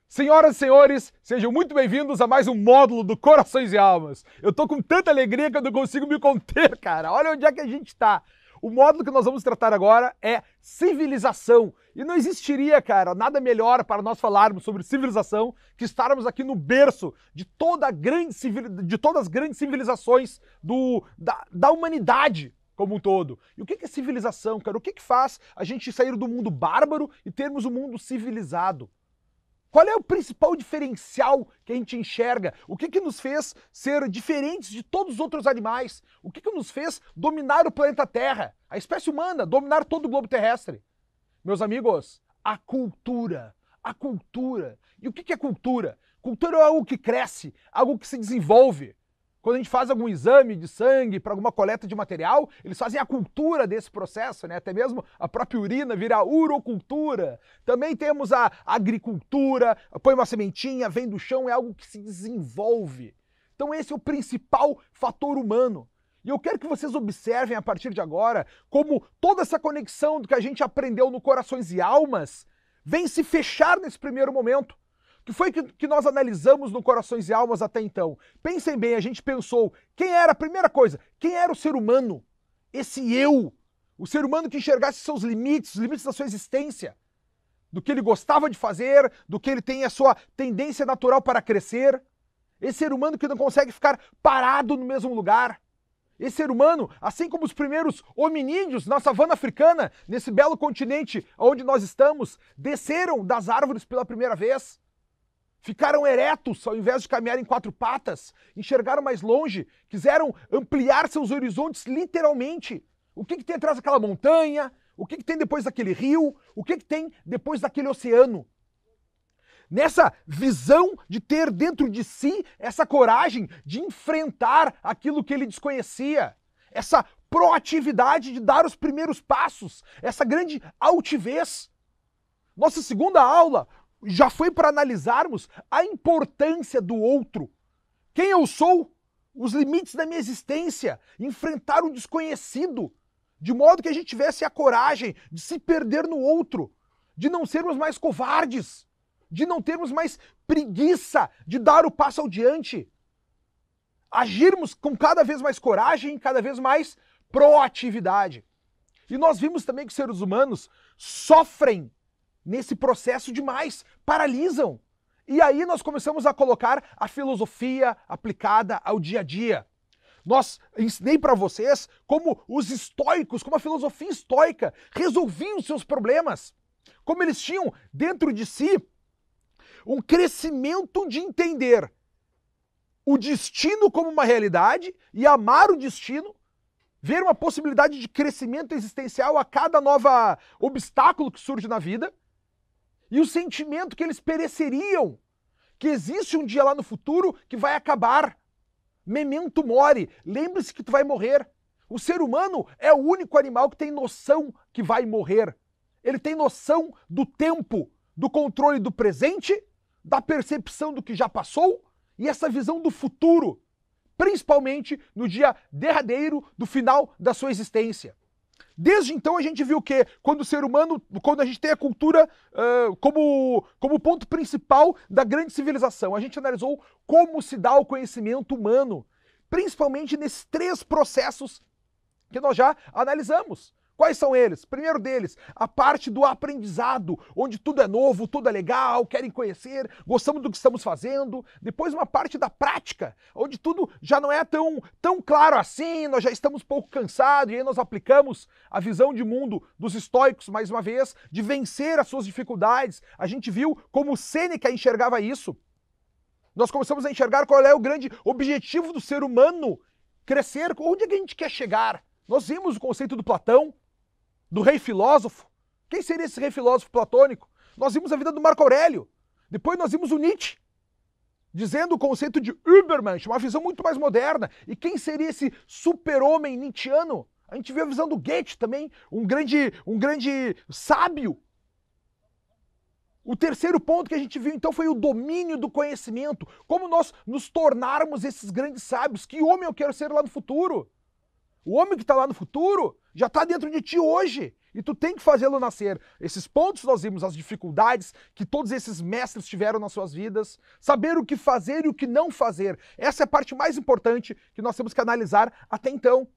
Senhoras e senhores, sejam muito bem-vindos a mais um módulo do Corações e Almas. Eu tô com tanta alegria que eu não consigo me conter, cara. Olha onde é que a gente tá. O módulo que nós vamos tratar agora é civilização. E não existiria, cara, nada melhor para nós falarmos sobre civilização que estarmos aqui no berço de todas as grandes civilizações da humanidade como um todo. E o que é civilização, cara? O que faz a gente sair do mundo bárbaro e termos um mundo civilizado? Qual é o principal diferencial que a gente enxerga? O que nos fez ser diferentes de todos os outros animais? O que nos fez dominar o planeta Terra? A espécie humana, dominar todo o globo terrestre? Meus amigos, a cultura. A cultura. E o que é cultura? Cultura é algo que cresce, algo que se desenvolve. Quando a gente faz algum exame de sangue para alguma coleta de material, eles fazem a cultura desse processo, né? Até mesmo a própria urina vira urocultura. Também temos a agricultura, põe uma sementinha, vem do chão, é algo que se desenvolve. Então esse é o principal fator humano. E eu quero que vocês observem a partir de agora como toda essa conexão do que a gente aprendeu no Corações e Almas vem se fechar nesse primeiro momento. O que foi que nós analisamos no Corações e Almas até então? Pensem bem, a gente pensou, quem era a primeira coisa? Quem era o ser humano? Esse eu. O ser humano que enxergasse seus limites, os limites da sua existência. Do que ele gostava de fazer, do que ele tem a sua tendência natural para crescer. Esse ser humano que não consegue ficar parado no mesmo lugar. Esse ser humano, assim como os primeiros hominídeos na savana africana, nesse belo continente onde nós estamos, desceram das árvores pela primeira vez. Ficaram eretos ao invés de caminhar em quatro patas, enxergaram mais longe, quiseram ampliar seus horizontes literalmente. O que tem atrás daquela montanha? O que tem depois daquele rio? O que tem depois daquele oceano? Nessa visão de ter dentro de si essa coragem de enfrentar aquilo que ele desconhecia, essa proatividade de dar os primeiros passos, essa grande altivez. Nossa segunda aula já foi para analisarmos a importância do outro. Quem eu sou, os limites da minha existência, enfrentar o desconhecido, de modo que a gente tivesse a coragem de se perder no outro, de não sermos mais covardes, de não termos mais preguiça de dar o passo adiante, agirmos com cada vez mais coragem e cada vez mais proatividade. E nós vimos também que os seres humanos sofrem nesse processo demais, paralisam. E aí nós começamos a colocar a filosofia aplicada ao dia a dia. Ensinei para vocês como os estoicos, como a filosofia estoica resolviam os seus problemas. Como eles tinham dentro de si um crescimento de entender o destino como uma realidade e amar o destino, ver uma possibilidade de crescimento existencial a cada novo obstáculo que surge na vida, e o sentimento que eles pereceriam, que existe um dia lá no futuro que vai acabar. Memento mori, lembre-se que tu vai morrer. O ser humano é o único animal que tem noção que vai morrer. Ele tem noção do tempo, do controle do presente, da percepção do que já passou e essa visão do futuro, principalmente no dia derradeiro do final da sua existência. Desde então a gente viu que quando o ser humano, quando a gente tem a cultura como ponto principal da grande civilização, a gente analisou como se dá o conhecimento humano, principalmente nesses três processos que nós já analisamos. Quais são eles? Primeiro deles, a parte do aprendizado, onde tudo é novo, tudo é legal, querem conhecer, gostamos do que estamos fazendo. Depois uma parte da prática, onde tudo já não é tão claro assim, nós já estamos um pouco cansados, e aí nós aplicamos a visão de mundo dos estoicos, mais uma vez, de vencer as suas dificuldades. A gente viu como Sêneca enxergava isso. Nós começamos a enxergar qual é o grande objetivo do ser humano, crescer, onde é que a gente quer chegar. Nós vimos o conceito do Platão, do rei filósofo. Quem seria esse rei filósofo platônico? Nós vimos a vida do Marco Aurélio. Depois nós vimos o Nietzsche, dizendo o conceito de Übermensch, uma visão muito mais moderna. E quem seria esse super-homem nietzschiano? A gente viu a visão do Goethe também, um grande sábio. O terceiro ponto que a gente viu então foi o domínio do conhecimento. Como nós nos tornarmos esses grandes sábios. Que homem eu quero ser lá no futuro? O homem que está lá no futuro já está dentro de ti hoje. e tu tem que fazê-lo nascer. Esses pontos nós vimos, as dificuldades que todos esses mestres tiveram nas suas vidas, saber o que fazer e o que não fazer. Essa é a parte mais importante que nós temos que analisar até então.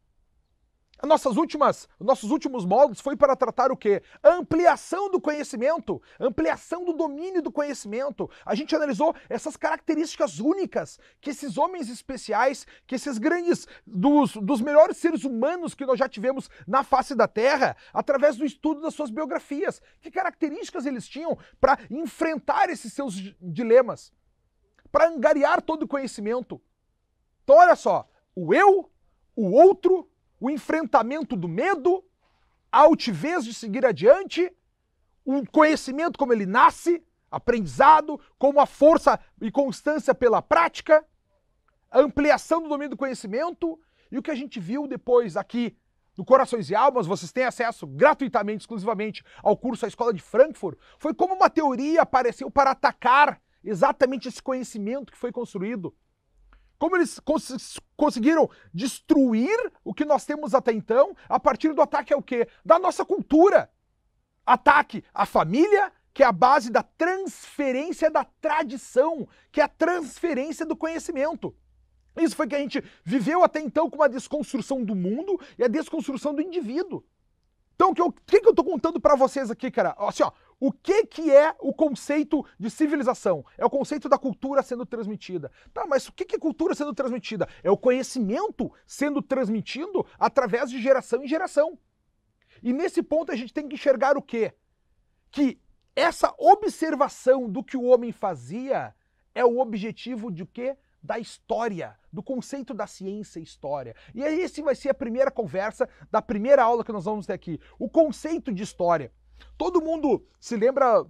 Nossos últimos módulos foi para tratar o quê? A ampliação do conhecimento, ampliação do domínio do conhecimento. A gente analisou essas características únicas que esses homens especiais, que esses grandes, dos melhores seres humanos que nós já tivemos na face da Terra, através do estudo das suas biografias. Que características eles tinham para enfrentar esses seus dilemas, para angariar todo o conhecimento. Então olha só, o eu, o outro, o enfrentamento do medo, a altivez de seguir adiante, o conhecimento como ele nasce, aprendizado, como a força e constância pela prática, a ampliação do domínio do conhecimento, e o que a gente viu depois aqui no Corações e Almas, vocês têm acesso gratuitamente, exclusivamente ao curso A Escola de Frankfurt, foi como uma teoria apareceu para atacar exatamente esse conhecimento que foi construído. Como eles conseguiram destruir o que nós temos até então, a partir do ataque ao quê? Da nossa cultura. Ataque à família, que é a base da transferência da tradição, que é a transferência do conhecimento. Isso foi que a gente viveu até então com uma desconstrução do mundo e a desconstrução do indivíduo. Então, o que eu tô contando para vocês aqui, cara? Assim, ó, o que é o conceito de civilização? É o conceito da cultura sendo transmitida. Tá, mas o que é cultura sendo transmitida? É o conhecimento sendo transmitido através de geração em geração. E nesse ponto a gente tem que enxergar o quê? Que essa observação do que o homem fazia é o objetivo de o quê? Da história, do conceito da ciência e história. E aí esse vai ser a primeira conversa da primeira aula que nós vamos ter aqui. O conceito de história. Todo mundo se lembra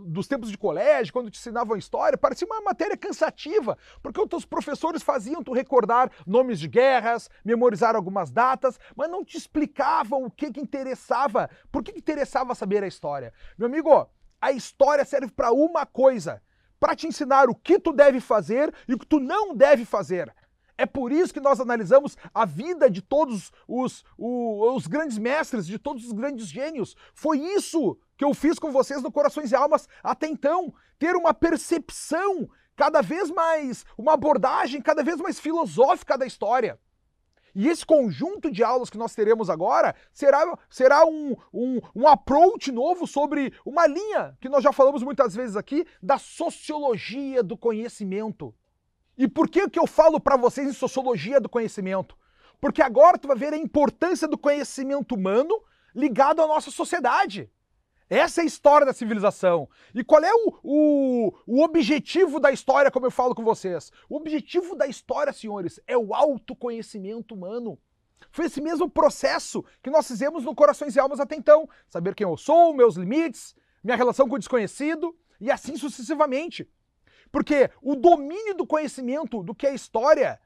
dos tempos de colégio, quando te ensinavam história, parecia uma matéria cansativa, porque os teus professores faziam tu recordar nomes de guerras, memorizar algumas datas, mas não te explicavam o que interessava, por que interessava saber a história. Meu amigo, a história serve para uma coisa, para te ensinar o que tu deve fazer e o que tu não deve fazer. É por isso que nós analisamos a vida de todos os grandes mestres, de todos os grandes gênios. Foi isso que eu fiz com vocês no Corações e Almas até então. Ter uma percepção cada vez mais, uma abordagem cada vez mais filosófica da história. E esse conjunto de aulas que nós teremos agora será um approach novo sobre uma linha que nós já falamos muitas vezes aqui, da sociologia do conhecimento. E por que eu falo para vocês em sociologia do conhecimento? Porque agora tu vai ver a importância do conhecimento humano ligado à nossa sociedade. Essa é a história da civilização. E qual é o objetivo da história, como eu falo com vocês? O objetivo da história, senhores, é o autoconhecimento humano. Foi esse mesmo processo que nós fizemos no Corações e Almas até então. Saber quem eu sou, meus limites, minha relação com o desconhecido e assim sucessivamente. Porque o domínio do conhecimento do que é história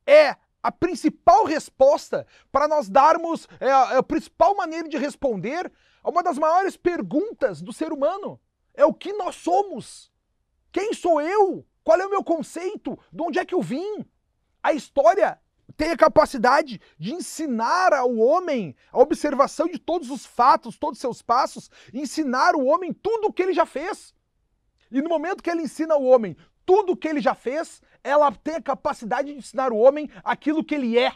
é a principal resposta para nós darmos, a principal maneira de responder a uma das maiores perguntas do ser humano. É o que nós somos? Quem sou eu? Qual é o meu conceito? De onde é que eu vim? A história tem a capacidade de ensinar ao homem a observação de todos os fatos, todos os seus passos, ensinar o homem tudo o que ele já fez. E no momento que ele ensina o homem tudo o que ele já fez, ela tem a capacidade de ensinar o homem aquilo que ele é.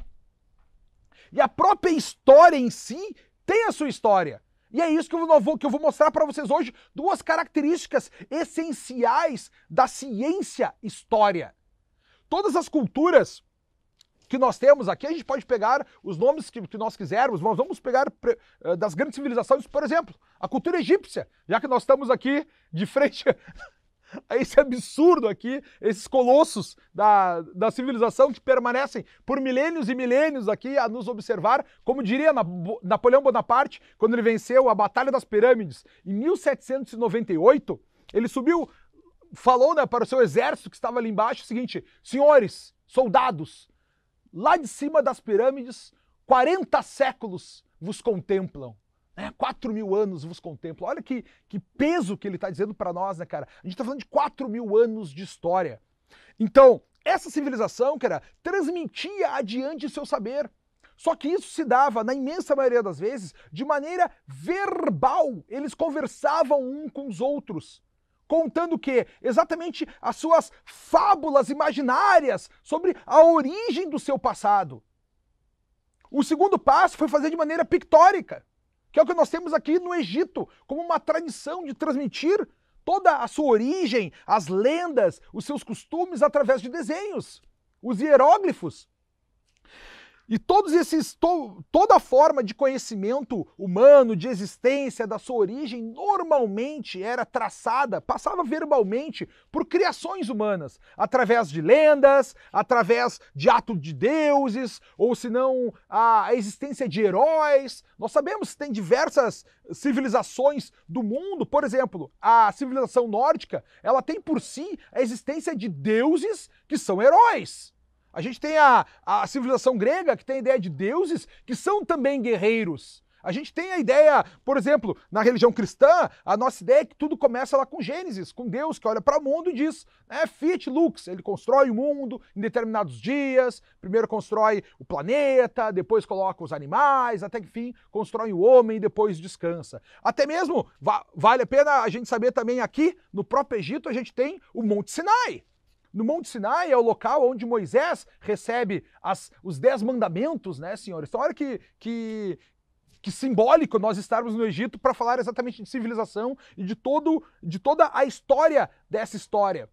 E a própria história em si tem a sua história. E é isso que eu vou mostrar para vocês hoje, duas características essenciais da ciência história. Todas as culturas que nós temos aqui, a gente pode pegar os nomes que nós quisermos, nós vamos pegar das grandes civilizações, por exemplo, a cultura egípcia, já que nós estamos aqui de frente a esse absurdo aqui, esses colossos da civilização que permanecem por milênios e milênios aqui a nos observar, como diria Napoleão Bonaparte, quando ele venceu a Batalha das Pirâmides em 1798, ele subiu, falou, né, para o seu exército que estava ali embaixo o seguinte: senhores, soldados, lá de cima das pirâmides, 40 séculos vos contemplam. 4.000 anos vos contemplam. Olha que peso que ele está dizendo para nós, né, cara? A gente está falando de 4.000 anos de história. Então, essa civilização, cara, transmitia adiante seu saber. Só que isso se dava, na imensa maioria das vezes, de maneira verbal. Eles conversavam um com os outros, contando o quê? Exatamente as suas fábulas imaginárias sobre a origem do seu passado. O segundo passo foi fazer de maneira pictórica, que é o que nós temos aqui no Egito, como uma tradição de transmitir toda a sua origem, as lendas, os seus costumes através de desenhos, os hieróglifos. E toda forma de conhecimento humano, de existência, da sua origem, normalmente era traçada, passava verbalmente por criações humanas, através de lendas, através de atos de deuses, ou se não, a existência de heróis. Nós sabemos que tem diversas civilizações do mundo, por exemplo, a civilização nórdica, ela tem por si a existência de deuses que são heróis. A gente tem a civilização grega, que tem a ideia de deuses, que são também guerreiros. A gente tem a ideia, por exemplo, na religião cristã, a nossa ideia é que tudo começa lá com Gênesis, com Deus que olha para o mundo e diz, Fiat Lux, ele constrói o mundo em determinados dias, primeiro constrói o planeta, depois coloca os animais, até que, enfim, constrói o homem e depois descansa. Até mesmo, vale a pena a gente saber também aqui, no próprio Egito, a gente tem o Monte Sinai. No Monte Sinai é o local onde Moisés recebe os 10 mandamentos, né, senhores? Então olha que simbólico nós estarmos no Egito para falar exatamente de civilização e de toda a história dessa história.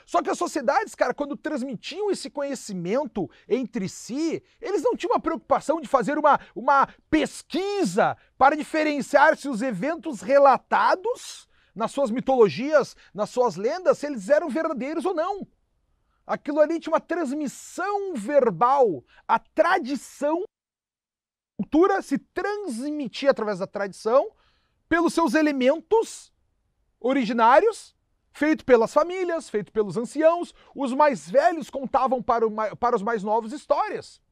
Só que as sociedades, cara, quando transmitiam esse conhecimento entre si, eles não tinham a preocupação de fazer uma pesquisa para diferenciar se os eventos relatados nas suas mitologias, nas suas lendas, se eles eram verdadeiros ou não. Aquilo ali tinha uma transmissão verbal. A tradição, a cultura se transmitia através da tradição, pelos seus elementos originários, feito pelas famílias, feito pelos anciãos. Os mais velhos contavam para os mais novos histórias,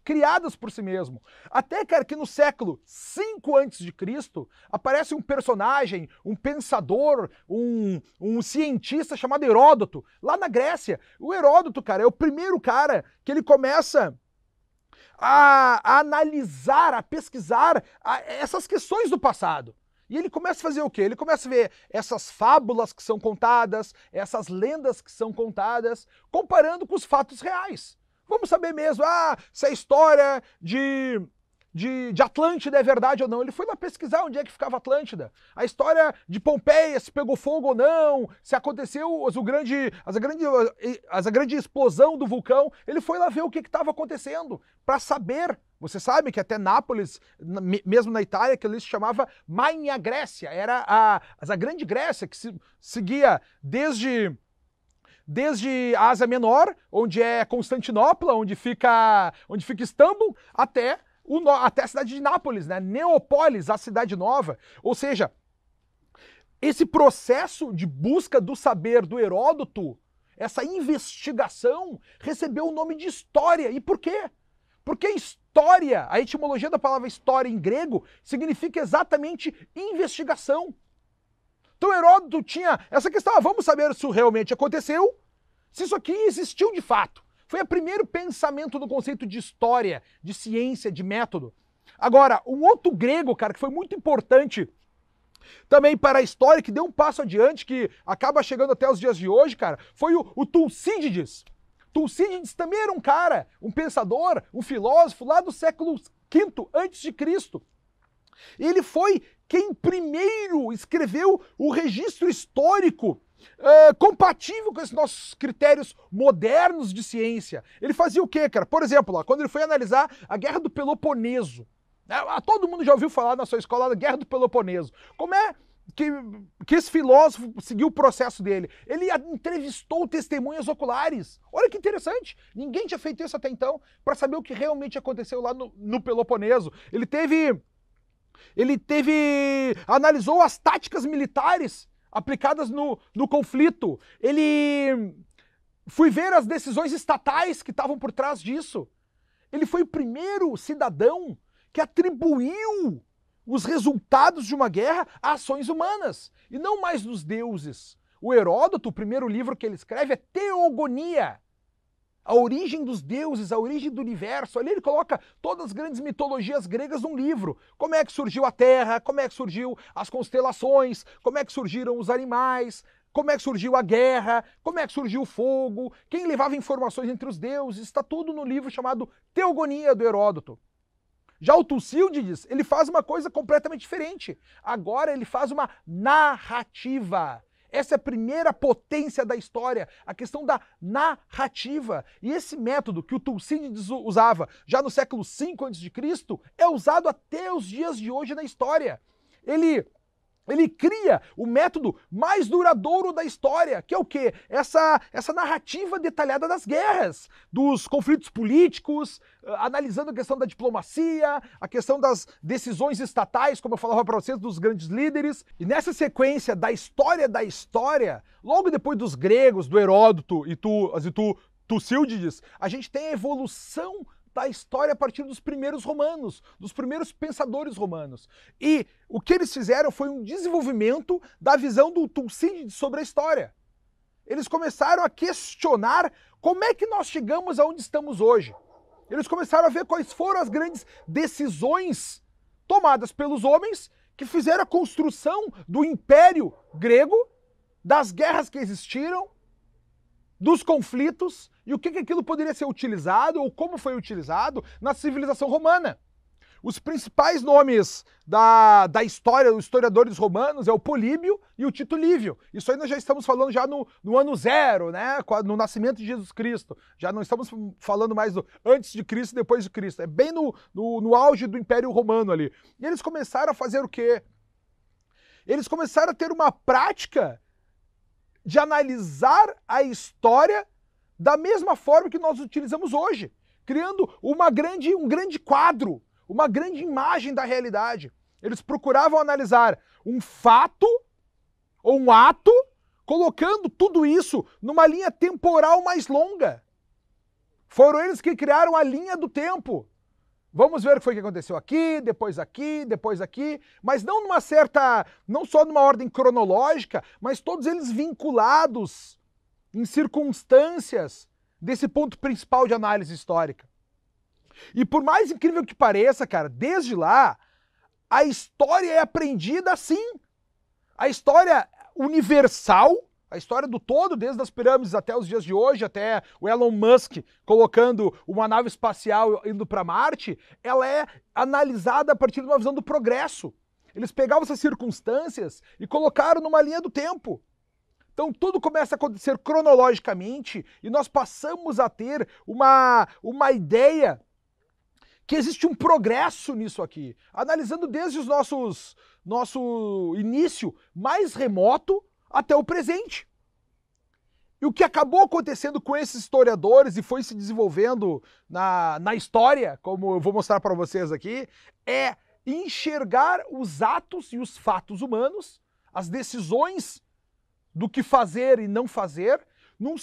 criadas por si mesmo. Até, cara, que no século 5 a.C. aparece um personagem, um pensador, um cientista chamado Heródoto, lá na Grécia. O Heródoto, cara, é o primeiro cara que ele começa a analisar, a pesquisar essas questões do passado. E ele começa a fazer o quê? Ele começa a ver essas fábulas que são contadas, essas lendas que são contadas, comparando com os fatos reais. Vamos saber mesmo, se a história de Atlântida é verdade ou não. Ele foi lá pesquisar onde é que ficava Atlântida. A história de Pompeia, se pegou fogo ou não, se aconteceu a grande explosão do vulcão. Ele foi lá ver o que estava acontecendo, para saber. Você sabe que até Nápoles, mesmo na Itália, que ele se chamava Magna Grécia. Era a Grande Grécia, que seguia desde a Ásia Menor, onde é Constantinopla, onde fica Istambul, até a cidade de Nápoles, né? Neópolis, a cidade nova. Ou seja, esse processo de busca do saber do Heródoto, essa investigação, recebeu o nome de história. E por quê? Porque história, a etimologia da palavra história em grego, significa exatamente investigação. Então Heródoto tinha essa questão, vamos saber se isso realmente aconteceu, se isso aqui existiu de fato. Foi o primeiro pensamento no conceito de história, de ciência, de método. Agora, um outro grego, cara, que foi muito importante também para a história, que deu um passo adiante, que acaba chegando até os dias de hoje, cara, foi o Tucídides. Tucídides também era um cara, um pensador, um filósofo lá do século V a.C. Ele foi quem primeiro escreveu o registro histórico compatível com esses nossos critérios modernos de ciência. Ele fazia o quê, cara? Por exemplo, quando ele foi analisar a Guerra do Peloponeso, todo mundo já ouviu falar na sua escola da Guerra do Peloponeso. Como é que esse filósofo seguiu o processo dele? Ele entrevistou testemunhas oculares. Olha que interessante. Ninguém tinha feito isso até então, para saber o que realmente aconteceu lá no Peloponeso. Analisou as táticas militares aplicadas no conflito. Ele foi ver as decisões estatais que estavam por trás disso. Ele foi o primeiro cidadão que atribuiu os resultados de uma guerra a ações humanas, e não mais dos deuses. O Heródoto, o primeiro livro que ele escreve é Teogonia. a origem dos deuses, a origem do universo. Ali ele coloca todas as grandes mitologias gregas num livro. Como é que surgiu a Terra, como é que surgiu as constelações, como é que surgiram os animais, como é que surgiu a guerra, como é que surgiu o fogo, quem levava informações entre os deuses. Está tudo no livro chamado Teogonia, do Heródoto. Já o Tucídides, ele faz uma coisa completamente diferente. Agora ele faz uma narrativa. Essa é a primeira potência da história, a questão da narrativa. E esse método que o Tucídides usava já no século V a.C. é usado até os dias de hoje na história. Ele cria o método mais duradouro da história, que é o quê? Essa narrativa detalhada das guerras, dos conflitos políticos, analisando a questão da diplomacia, a questão das decisões estatais, como eu falava para vocês, dos grandes líderes. E nessa sequência da história, logo depois dos gregos, do Heródoto e Tucídides, a gente tem a evolução da história a partir dos primeiros romanos, dos primeiros pensadores romanos. E o que eles fizeram foi um desenvolvimento da visão do Tucídides sobre a história. Eles começaram a questionar como é que nós chegamos aonde estamos hoje. Eles começaram a ver quais foram as grandes decisões tomadas pelos homens que fizeram a construção do Império Grego, das guerras que existiram, dos conflitos e o que aquilo poderia ser utilizado ou como foi utilizado na civilização romana. Os principais nomes da história, dos historiadores romanos, é o Políbio e o Tito Livio. Isso aí nós já estamos falando já no ano zero, né? No nascimento de Jesus Cristo. Já não estamos falando mais do antes de Cristo e depois de Cristo. É bem no auge do Império Romano ali. E eles começaram a fazer o quê? Eles começaram a ter uma prática de analisar a história da mesma forma que nós utilizamos hoje, criando um grande quadro, uma grande imagem da realidade. Eles procuravam analisar um fato ou um ato, colocando tudo isso numa linha temporal mais longa. Foram eles que criaram a linha do tempo. Vamos ver o que foi que aconteceu aqui, depois aqui, mas não só numa ordem cronológica, mas todos eles vinculados em circunstâncias desse ponto principal de análise histórica. E por mais incrível que pareça, cara, desde lá, a história é aprendida assim. A história universal, a história do todo, desde as pirâmides até os dias de hoje, até o Elon Musk colocando uma nave espacial indo para Marte, ela é analisada a partir de uma visão do progresso. Eles pegavam essas circunstâncias e colocaram numa linha do tempo. Então tudo começa a acontecer cronologicamente e nós passamos a ter uma ideia que existe um progresso nisso aqui, analisando desde os nosso início mais remoto até o presente. E o que acabou acontecendo com esses historiadores e foi se desenvolvendo na história, como eu vou mostrar para vocês aqui, é enxergar os atos e os fatos humanos, as decisões do que fazer e não fazer, num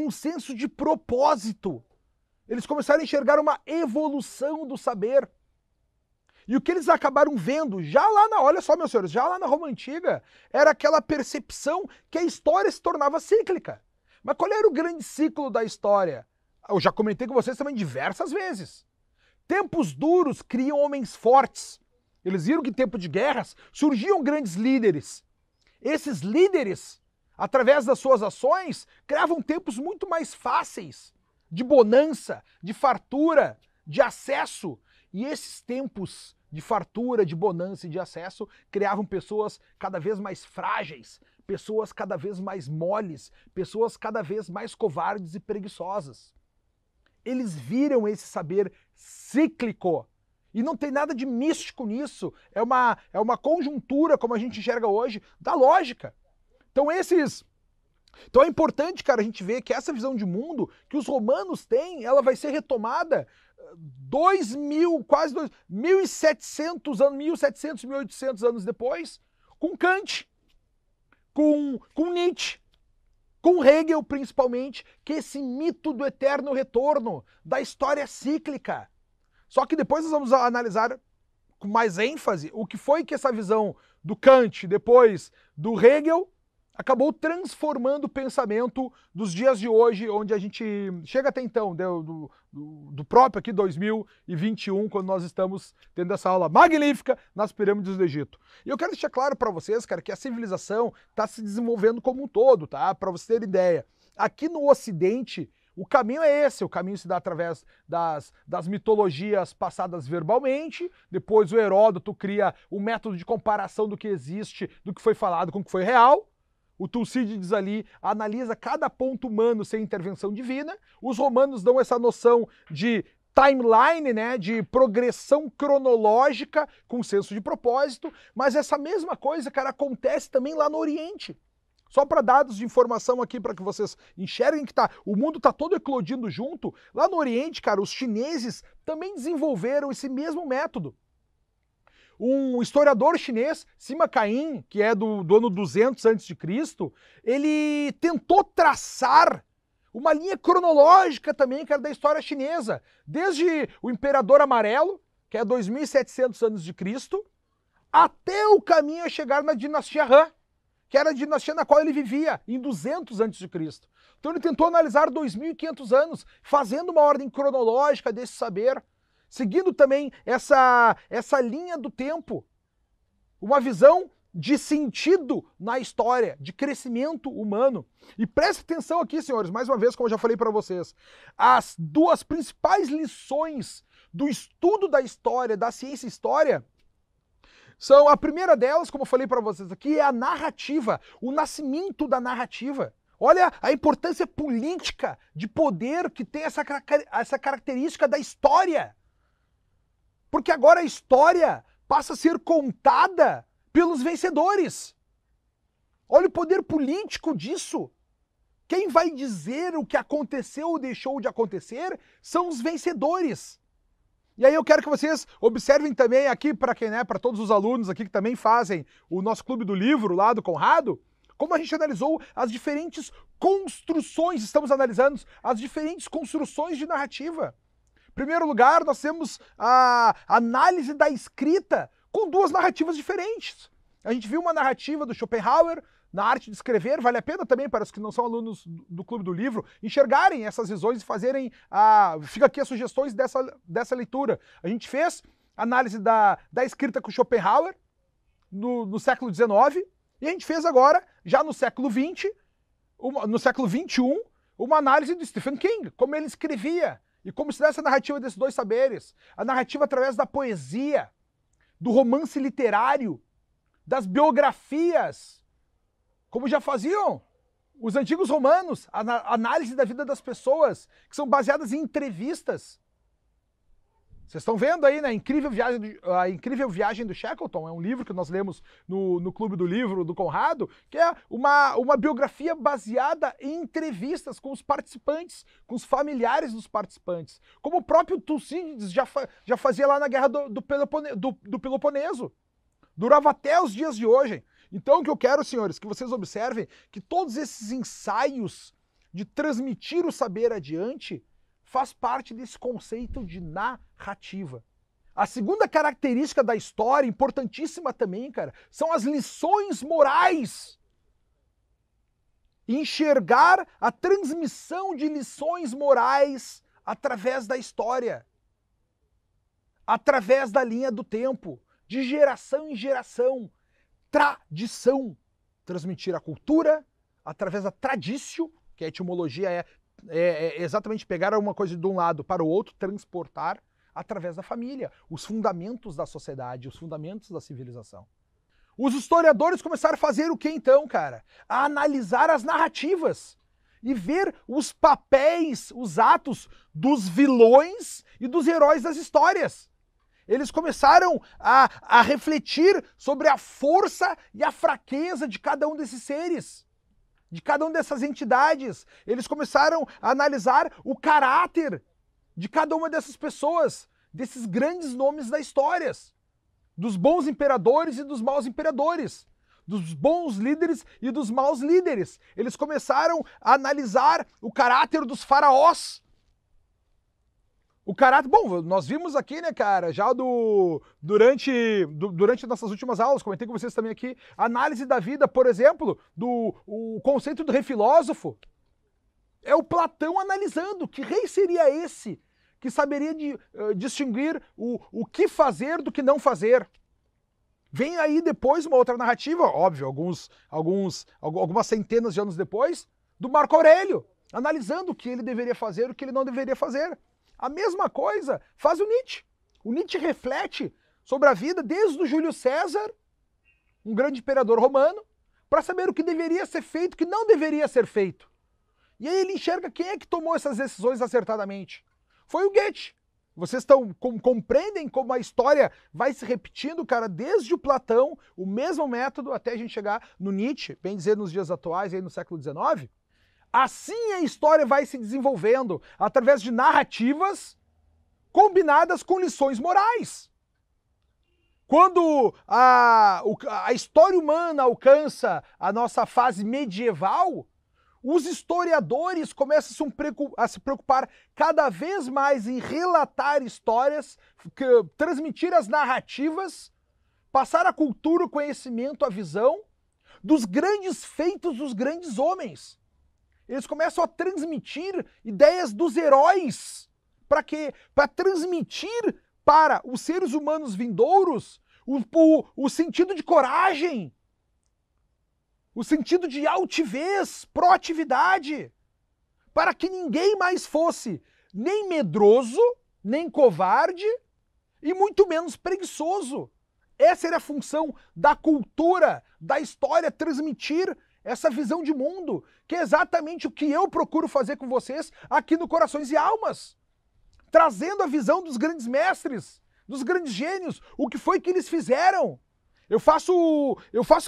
senso de propósito. Eles começaram a enxergar uma evolução do saber. E o que eles acabaram vendo, olha só, meus senhores, já lá na Roma Antiga, era aquela percepção que a história se tornava cíclica. Mas qual era o grande ciclo da história? Eu já comentei com vocês também diversas vezes. Tempos duros criam homens fortes. Eles viram que em tempo de guerras surgiam grandes líderes. Esses líderes, através das suas ações, criavam tempos muito mais fáceis, de bonança, de fartura, de acesso. E esses tempos de fartura, de bonança e de acesso criavam pessoas cada vez mais frágeis, pessoas cada vez mais moles, pessoas cada vez mais covardes e preguiçosas. Eles viram esse saber cíclico. E não tem nada de místico nisso. É uma conjuntura, como a gente enxerga hoje, da lógica. Então é importante, cara, a gente ver que essa visão de mundo que os romanos têm, ela vai ser retomada 1.700 anos, 1.800 anos depois, com Kant, com Nietzsche, com Hegel principalmente, que é esse mito do eterno retorno, da história cíclica. Só que depois nós vamos analisar com mais ênfase o que foi que essa visão do Kant, depois do Hegel, acabou transformando o pensamento dos dias de hoje, onde a gente chega até então, do próprio aqui 2021, quando nós estamos tendo essa aula magnífica nas pirâmides do Egito. E eu quero deixar claro para vocês, cara, que a civilização está se desenvolvendo como um todo, tá? Para vocês terem ideia. Aqui no Ocidente, o caminho é esse, o caminho se dá através das mitologias passadas verbalmente, depois o Heródoto cria um método de comparação do que existe, do que foi falado com o que foi real. O Tucídides ali analisa cada ponto humano sem intervenção divina. Os romanos dão essa noção de timeline, né, de progressão cronológica com senso de propósito, mas essa mesma coisa, cara, acontece também lá no Oriente. Só para dados de informação aqui, para que vocês enxerguem que o mundo está todo eclodindo junto, lá no Oriente, cara, os chineses também desenvolveram esse mesmo método. Um historiador chinês, Sima Caim, que é do ano 200 a.C., ele tentou traçar uma linha cronológica também, cara, da história chinesa. Desde o Imperador Amarelo, que é 2700 anos de Cristo, até o caminho a chegar na dinastia Han, que era a dinastia na qual ele vivia, em 200 a.C. Então ele tentou analisar 2.500 anos, fazendo uma ordem cronológica desse saber, seguindo também essa linha do tempo, uma visão de sentido na história, de crescimento humano. E preste atenção aqui, senhores, mais uma vez, como eu já falei para vocês, as duas principais lições do estudo da história, da ciência história, são, a primeira delas, como eu falei para vocês aqui, é a narrativa, o nascimento da narrativa. Olha a importância política de poder que tem essa característica da história. Porque agora a história passa a ser contada pelos vencedores. Olha o poder político disso. Quem vai dizer o que aconteceu ou deixou de acontecer são os vencedores. E aí eu quero que vocês observem também aqui, para quem, né, para todos os alunos aqui que também fazem o nosso clube do livro lá do Conrado, como a gente analisou as diferentes construções, estamos analisando as diferentes construções de narrativa. Em primeiro lugar, nós temos a análise da escrita com duas narrativas diferentes. A gente viu uma narrativa do Schopenhauer, na arte de escrever, vale a pena também para os que não são alunos do Clube do Livro enxergarem essas visões e fazerem, fica aqui as sugestões dessa leitura. A gente fez análise da escrita com Schopenhauer no século XIX e a gente fez agora, já no século XX, no século XXI, uma análise do Stephen King, como ele escrevia e como se dá essa narrativa desses dois saberes. A narrativa através da poesia, do romance literário, das biografias, como já faziam os antigos romanos, a análise da vida das pessoas, que são baseadas em entrevistas. Vocês estão vendo aí, né, a Incrível Viagem do Shackleton, é um livro que nós lemos no Clube do Livro do Conrado, que é uma biografia baseada em entrevistas com os participantes, com os familiares dos participantes, como o próprio Tucídides já fazia lá na Guerra do Peloponeso. Durava até os dias de hoje. Então o que eu quero, senhores, que vocês observem que todos esses ensaios de transmitir o saber adiante faz parte desse conceito de narrativa. A segunda característica da história, importantíssima também, cara, são as lições morais. Enxergar a transmissão de lições morais através da história. Através da linha do tempo, de geração em geração. Tradição. Transmitir a cultura através da traditio, que a etimologia é exatamente pegar uma coisa de um lado para o outro, transportar através da família, os fundamentos da sociedade, os fundamentos da civilização. Os historiadores começaram a fazer o que então, cara? A analisar as narrativas e ver os papéis, os atos dos vilões e dos heróis das histórias. Eles começaram a refletir sobre a força e a fraqueza de cada um desses seres, de cada uma dessas entidades. Eles começaram a analisar o caráter de cada uma dessas pessoas, desses grandes nomes da história, dos bons imperadores e dos maus imperadores, dos bons líderes e dos maus líderes. Eles começaram a analisar o caráter dos faraós, O caráter... Bom, nós vimos aqui, né, cara, já durante nossas últimas aulas, comentei com vocês também aqui, análise da vida, por exemplo, o conceito do rei filósofo. É o Platão analisando que rei seria esse que saberia distinguir o que fazer do que não fazer. Vem aí depois uma outra narrativa, óbvio, algumas centenas de anos depois, do Marco Aurélio, analisando o que ele deveria fazer e o que ele não deveria fazer. A mesma coisa faz o Nietzsche. O Nietzsche reflete sobre a vida desde o Júlio César, um grande imperador romano, para saber o que deveria ser feito e o que não deveria ser feito. E aí ele enxerga quem é que tomou essas decisões acertadamente. Foi o Goethe. Vocês compreendem como a história vai se repetindo, cara, desde o Platão, o mesmo método, até a gente chegar no Nietzsche, bem dizer, nos dias atuais, aí no século XIX. Assim a história vai se desenvolvendo, através de narrativas combinadas com lições morais. Quando a história humana alcança a nossa fase medieval, os historiadores começam a se preocupar cada vez mais em relatar histórias, transmitir as narrativas, passar a cultura, o conhecimento, a visão dos grandes feitos dos grandes homens. Eles começam a transmitir ideias dos heróis. Para quê? Para transmitir para os seres humanos vindouros o sentido de coragem, o sentido de altivez, proatividade, para que ninguém mais fosse nem medroso, nem covarde e muito menos preguiçoso. Essa era a função da cultura, da história, transmitir essa visão de mundo, que é exatamente o que eu procuro fazer com vocês aqui no Corações e Almas. Trazendo a visão dos grandes mestres, dos grandes gênios, o que foi que eles fizeram. Eu faço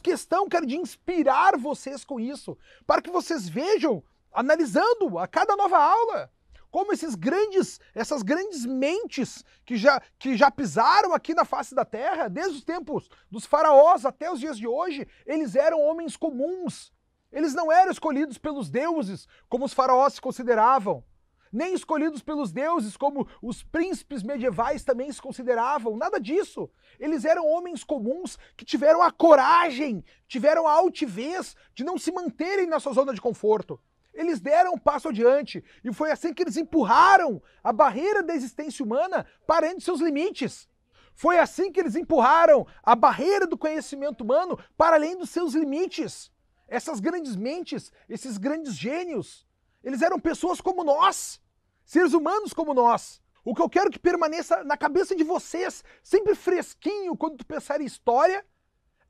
questão, cara, de inspirar vocês com isso, para que vocês vejam, analisando a cada nova aula, como essas grandes mentes que já pisaram aqui na face da Terra, desde os tempos dos faraós até os dias de hoje, eles eram homens comuns. Eles não eram escolhidos pelos deuses, como os faraós se consideravam, nem escolhidos pelos deuses, como os príncipes medievais também se consideravam, nada disso. Eles eram homens comuns que tiveram a coragem, tiveram a altivez de não se manterem na sua zona de conforto. Eles deram um passo adiante, e foi assim que eles empurraram a barreira da existência humana para além de seus limites. Foi assim que eles empurraram a barreira do conhecimento humano para além dos seus limites. Essas grandes mentes, esses grandes gênios, eles eram pessoas como nós, seres humanos como nós. O que eu quero que permaneça na cabeça de vocês, sempre fresquinho quando tu pensar em história,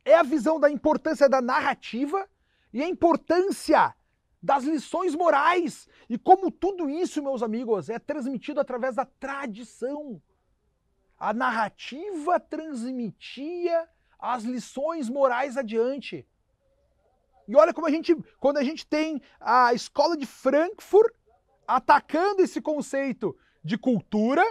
é a visão da importância da narrativa e a importância das lições morais. E como tudo isso, meus amigos, é transmitido através da tradição. A narrativa transmitia as lições morais adiante. E olha como quando a gente tem a escola de Frankfurt atacando esse conceito de cultura,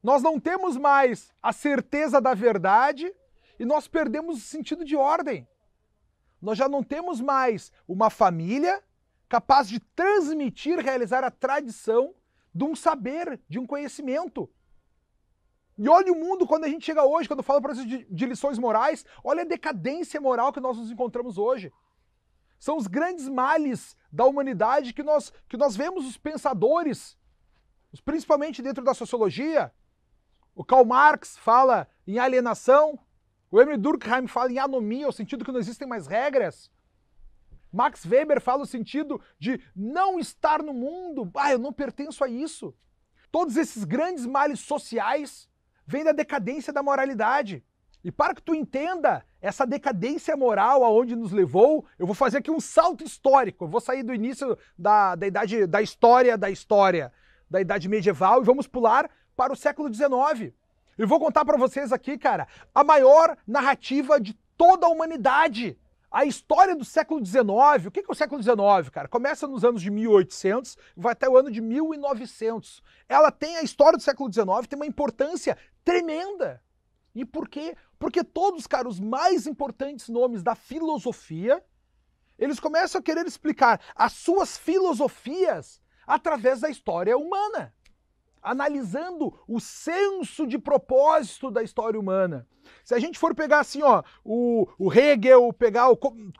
nós não temos mais a certeza da verdade e nós perdemos o sentido de ordem. Nós já não temos mais uma família capaz de transmitir, realizar a tradição de um saber, de um conhecimento. E olha o mundo quando a gente chega hoje, quando fala de lições morais, olha a decadência moral que nós nos encontramos hoje. São os grandes males da humanidade que nós vemos os pensadores, principalmente dentro da sociologia. O Karl Marx fala em alienação, o Emile Durkheim fala em anomia, o sentido que não existem mais regras. Max Weber fala o sentido de não estar no mundo, eu não pertenço a isso. Todos esses grandes males sociais vêm da decadência da moralidade. E para que tu entenda essa decadência moral aonde nos levou, eu vou fazer aqui um salto histórico. Eu vou sair do início da Idade Medieval e vamos pular para o século XIX. Eu vou contar para vocês aqui, cara, a maior narrativa de toda a humanidade. A história do século XIX, o que é o século XIX, cara? Começa nos anos de 1800, vai até o ano de 1900. Ela tem, a história do século XIX tem uma importância tremenda. E por quê? Porque todos, cara, os mais importantes nomes da filosofia, eles começam a querer explicar as suas filosofias através da história humana. analisando o senso de propósito da história humana. Se a gente for pegar assim, ó, o Hegel,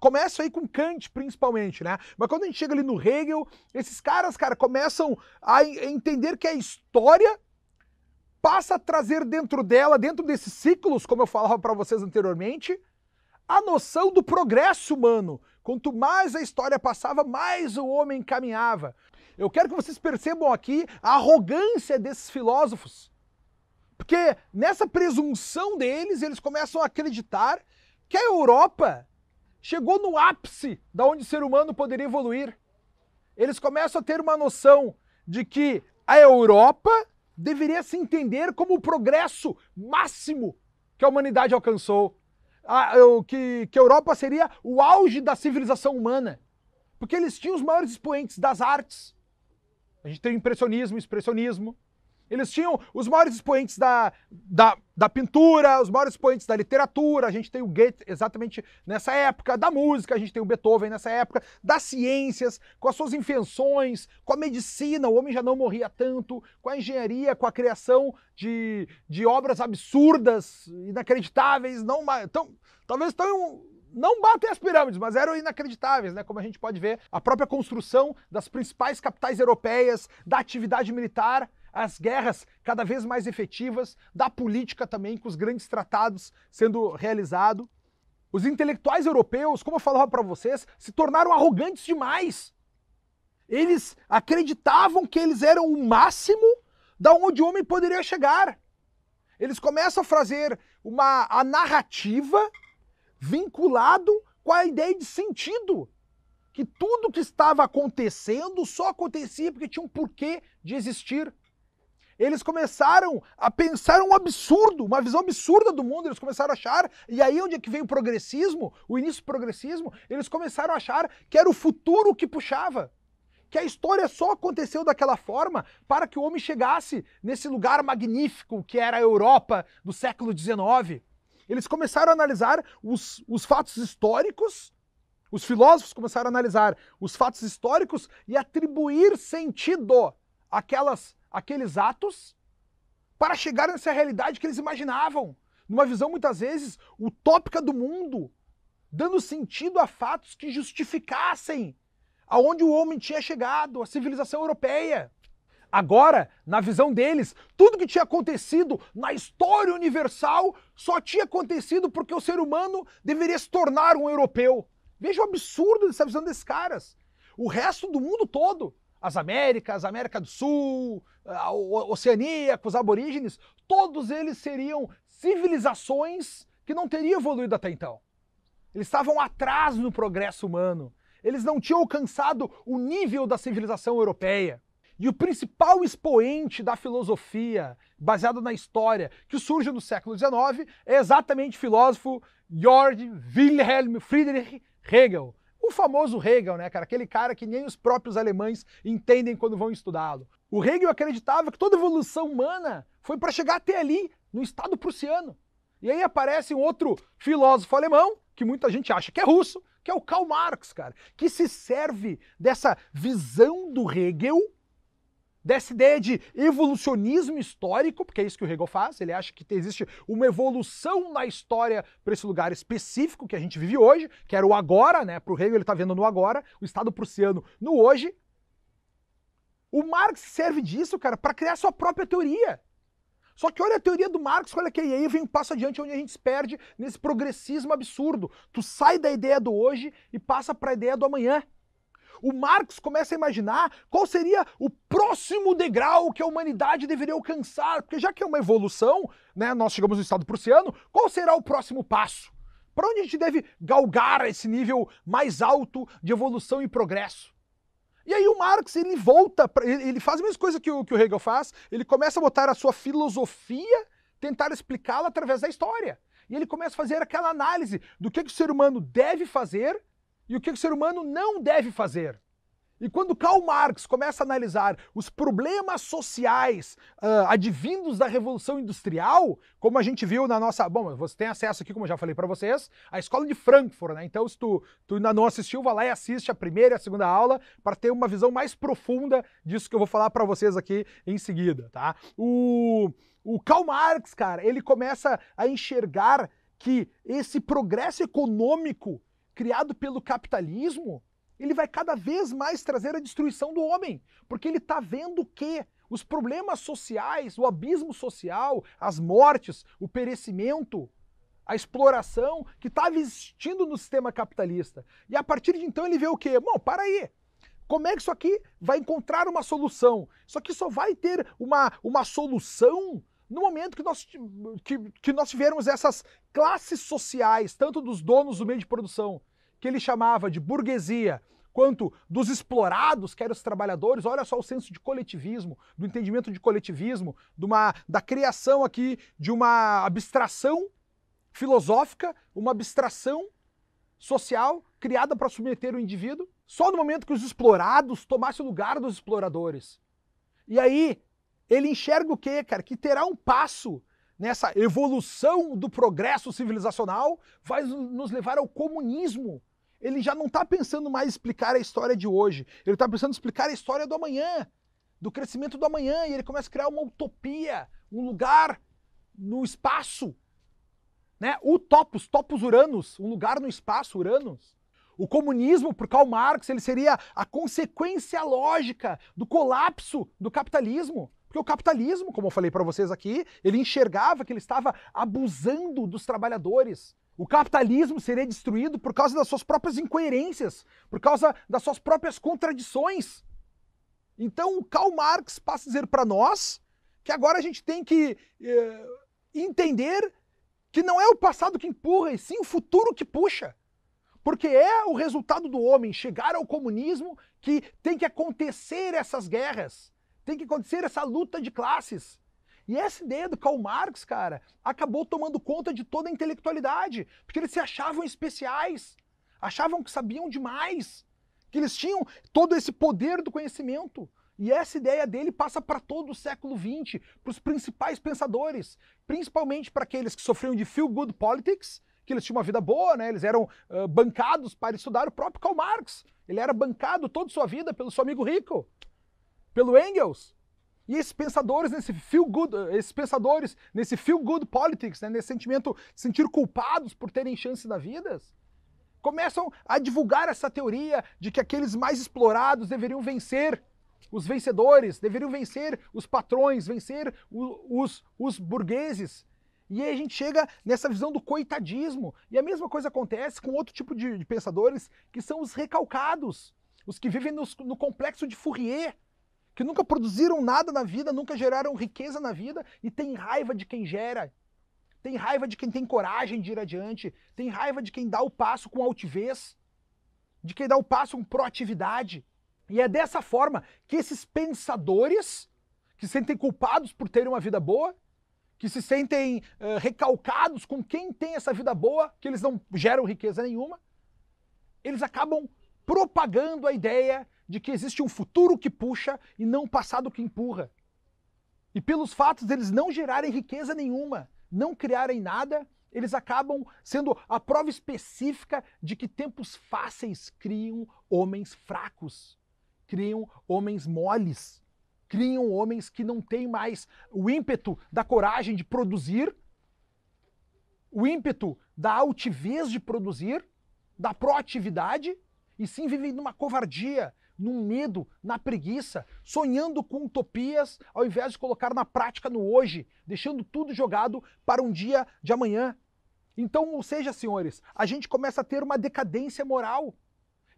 começa aí com Kant principalmente, né? Mas quando a gente chega ali no Hegel, esses caras, cara, começam a entender que a história passa a trazer dentro dela, dentro desses ciclos, como eu falava para vocês anteriormente, a noção do progresso humano. Quanto mais a história passava, mais o homem caminhava. Eu quero que vocês percebam aqui a arrogância desses filósofos. Porque nessa presunção deles, eles começam a acreditar que a Europa chegou no ápice da onde o ser humano poderia evoluir. Eles começam a ter uma noção de que a Europa deveria se entender como o progresso máximo que a humanidade alcançou. Que a Europa seria o auge da civilização humana. Porque eles tinham os maiores expoentes das artes. A gente tem o impressionismo, o expressionismo. Eles tinham os maiores expoentes da pintura, os maiores expoentes da literatura. A gente tem o Goethe exatamente nessa época, da música, a gente tem o Beethoven nessa época, das ciências, com as suas invenções, com a medicina, o homem já não morria tanto, com a engenharia, com a criação de obras absurdas, inacreditáveis, talvez não batem as pirâmides, mas eram inacreditáveis, né? Como a gente pode ver, a própria construção das principais capitais europeias, da atividade militar, as guerras cada vez mais efetivas, da política também, com os grandes tratados sendo realizados. Os intelectuais europeus, como eu falava para vocês, se tornaram arrogantes demais. Eles acreditavam que eles eram o máximo da onde o homem poderia chegar. Eles começam a fazer a narrativa vinculado com a ideia de sentido. Que tudo que estava acontecendo só acontecia porque tinha um porquê de existir. Eles começaram a pensar um absurdo, uma visão absurda do mundo, eles começaram a achar, e aí onde é que veio o progressismo, o início do progressismo, eles começaram a achar que era o futuro que puxava, que a história só aconteceu daquela forma para que o homem chegasse nesse lugar magnífico que era a Europa do século XIX. Eles começaram a analisar os fatos históricos, os filósofos começaram a analisar os fatos históricos e atribuir sentido àqueles atos para chegar nessa realidade que eles imaginavam, numa visão muitas vezes utópica do mundo, dando sentido a fatos que justificassem aonde o homem tinha chegado, a civilização europeia. Agora, na visão deles, tudo que tinha acontecido na história universal só tinha acontecido porque o ser humano deveria se tornar um europeu. Veja o absurdo dessa visão desses caras. O resto do mundo todo, as Américas, a América do Sul, a Oceania, com os aborígenes, todos eles seriam civilizações que não teriam evoluído até então. Eles estavam atrás no progresso humano. Eles não tinham alcançado o nível da civilização europeia. E o principal expoente da filosofia, baseado na história, que surge no século XIX, é exatamente o filósofo Georg Wilhelm Friedrich Hegel. O famoso Hegel, né, cara? Aquele cara que nem os próprios alemães entendem quando vão estudá-lo. O Hegel acreditava que toda evolução humana foi para chegar até ali, no estado prussiano. E aí aparece um outro filósofo alemão, que muita gente acha que é russo, que é o Karl Marx, cara, que se serve dessa visão do Hegel, dessa ideia de evolucionismo histórico, porque é isso que o Hegel faz, ele acha que existe uma evolução na história para esse lugar específico que a gente vive hoje, que era o agora, né? Para o Hegel ele está vendo no agora, o Estado prussiano no hoje. O Marx serve disso, cara, para criar sua própria teoria. Só que olha a teoria do Marx, olha que aí vem um passo adiante onde a gente se perde nesse progressismo absurdo. Tu sai da ideia do hoje e passa para a ideia do amanhã. O Marx começa a imaginar qual seria o próximo degrau que a humanidade deveria alcançar, porque já que é uma evolução, né, nós chegamos no Estado prussiano, qual será o próximo passo? Para onde a gente deve galgar esse nível mais alto de evolução e progresso? E aí o Marx, ele volta, ele faz a mesma coisa que o Hegel faz, ele começa a botar a sua filosofia, tentar explicá-la através da história. E ele começa a fazer aquela análise do que o ser humano deve fazer e o que o ser humano não deve fazer. E quando Karl Marx começa a analisar os problemas sociais advindos da Revolução Industrial, como a gente viu na nossa... Bom, você tem acesso aqui, como eu já falei para vocês, à Escola de Frankfurt, né? Então, se tu ainda não assistiu, vai lá e assiste a primeira e a segunda aula para ter uma visão mais profunda disso que eu vou falar para vocês aqui em seguida, tá? O Karl Marx, cara, ele começa a enxergar que esse progresso econômico criado pelo capitalismo, ele vai cada vez mais trazer a destruição do homem, porque ele está vendo que os problemas sociais, o abismo social, as mortes, o perecimento, a exploração que estava existindo no sistema capitalista. E a partir de então ele vê o quê? Bom, para aí. Como é que isso aqui vai encontrar uma solução? Isso aqui só vai ter uma solução no momento que nós tivermos essas classes sociais, tanto dos donos do meio de produção, que ele chamava de burguesia, quanto dos explorados, que eram os trabalhadores. Olha só o senso de coletivismo, do entendimento de coletivismo, da criação aqui de uma abstração filosófica, uma abstração social criada para submeter o indivíduo, só no momento que os explorados tomassem o lugar dos exploradores. E aí, ele enxerga o quê, cara? Que terá um passo nessa evolução do progresso civilizacional, vai nos levar ao comunismo. Ele já não está pensando mais em explicar a história de hoje, ele está pensando em explicar a história do amanhã, do crescimento do amanhã, e ele começa a criar uma utopia, um lugar no espaço, né? O topos Uranus, um lugar no espaço, Uranus. O comunismo, por Karl Marx, ele seria a consequência lógica do colapso do capitalismo. Porque o capitalismo, como eu falei para vocês aqui, ele enxergava que ele estava abusando dos trabalhadores. O capitalismo seria destruído por causa das suas próprias incoerências, por causa das suas próprias contradições. Então o Karl Marx passa a dizer para nós que agora a gente tem que entender que não é o passado que empurra, e sim o futuro que puxa. Porque é o resultado do homem chegar ao comunismo que tem que acontecer essas guerras, tem que acontecer essa luta de classes. E essa ideia do Karl Marx, cara, acabou tomando conta de toda a intelectualidade, porque eles se achavam especiais, achavam que sabiam demais, que eles tinham todo esse poder do conhecimento. E essa ideia dele passa para todo o século XX, para os principais pensadores, principalmente para aqueles que sofriam de feel-good politics, que eles tinham uma vida boa, né? Eles eram bancados para estudar o próprio Karl Marx. Ele era bancado toda a sua vida pelo seu amigo rico, pelo Engels. E esses pensadores nesse feel-good politics, né, nesse sentimento de sentir culpados por terem chance na vida, começam a divulgar essa teoria de que aqueles mais explorados deveriam vencer os vencedores, deveriam vencer os patrões, vencer os burgueses. E aí a gente chega nessa visão do coitadismo. E a mesma coisa acontece com outro tipo de pensadores, que são os recalcados, os que vivem no complexo de Fourier, que nunca produziram nada na vida, nunca geraram riqueza na vida e tem raiva de quem gera, tem raiva de quem tem coragem de ir adiante, tem raiva de quem dá o passo com altivez, de quem dá o passo com proatividade. E é dessa forma que esses pensadores, que se sentem culpados por terem uma vida boa, que se sentem recalcados com quem tem essa vida boa, que eles não geram riqueza nenhuma, eles acabam propagando a ideia de que existe um futuro que puxa e não um passado que empurra. E pelos fatos deles não gerarem riqueza nenhuma, não criarem nada, eles acabam sendo a prova específica de que tempos fáceis criam homens fracos, criam homens moles, criam homens que não têm mais o ímpeto da coragem de produzir, o ímpeto da altivez de produzir, da proatividade, e sim vivem numa covardia, num medo, na preguiça, sonhando com utopias, ao invés de colocar na prática no hoje, deixando tudo jogado para um dia de amanhã. Então, ou seja, senhores, a gente começa a ter uma decadência moral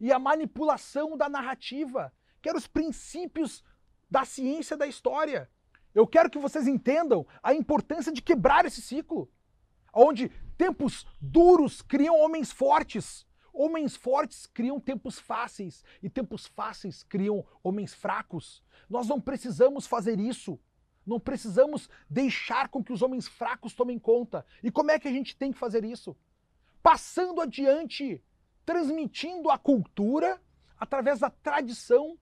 e a manipulação da narrativa, que eram os princípios da ciência da história. Eu quero que vocês entendam a importância de quebrar esse ciclo, onde tempos duros criam homens fortes, homens fortes criam tempos fáceis e tempos fáceis criam homens fracos. Nós não precisamos fazer isso. Não precisamos deixar com que os homens fracos tomem conta. E como é que a gente tem que fazer isso? Passando adiante, transmitindo a cultura, através da tradição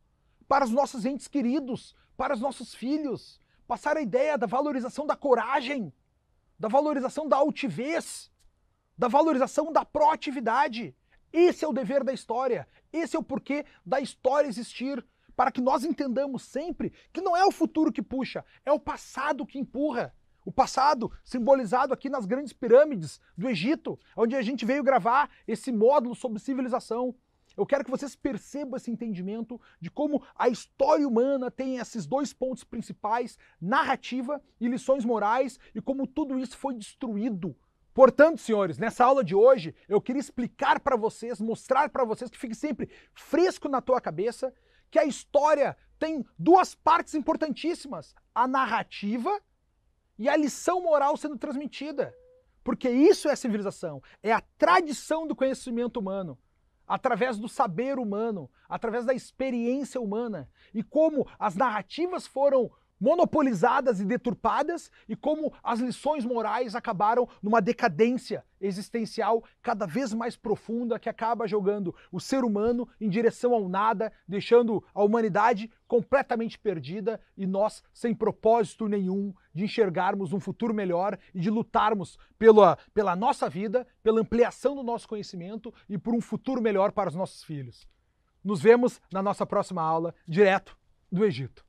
para os nossos entes queridos, para os nossos filhos. Passar a ideia da valorização da coragem, da valorização da altivez, da valorização da proatividade. Esse é o dever da história, esse é o porquê da história existir, para que nós entendamos sempre que não é o futuro que puxa, é o passado que empurra. O passado simbolizado aqui nas grandes pirâmides do Egito, onde a gente veio gravar esse módulo sobre civilização. Eu quero que vocês percebam esse entendimento de como a história humana tem esses dois pontos principais, narrativa e lições morais, e como tudo isso foi destruído. Portanto, senhores, nessa aula de hoje, eu queria explicar para vocês, mostrar para vocês, que fique sempre fresco na tua cabeça, que a história tem duas partes importantíssimas, a narrativa e a lição moral sendo transmitida. Porque isso é civilização, é a tradição do conhecimento humano, através do saber humano, através da experiência humana, e como as narrativas foram monopolizadas e deturpadas, e como as lições morais acabaram numa decadência existencial cada vez mais profunda, que acaba jogando o ser humano em direção ao nada, deixando a humanidade completamente perdida e nós sem propósito nenhum de enxergarmos um futuro melhor e de lutarmos pela nossa vida, pela ampliação do nosso conhecimento e por um futuro melhor para os nossos filhos. Nos vemos na nossa próxima aula, direto do Egito.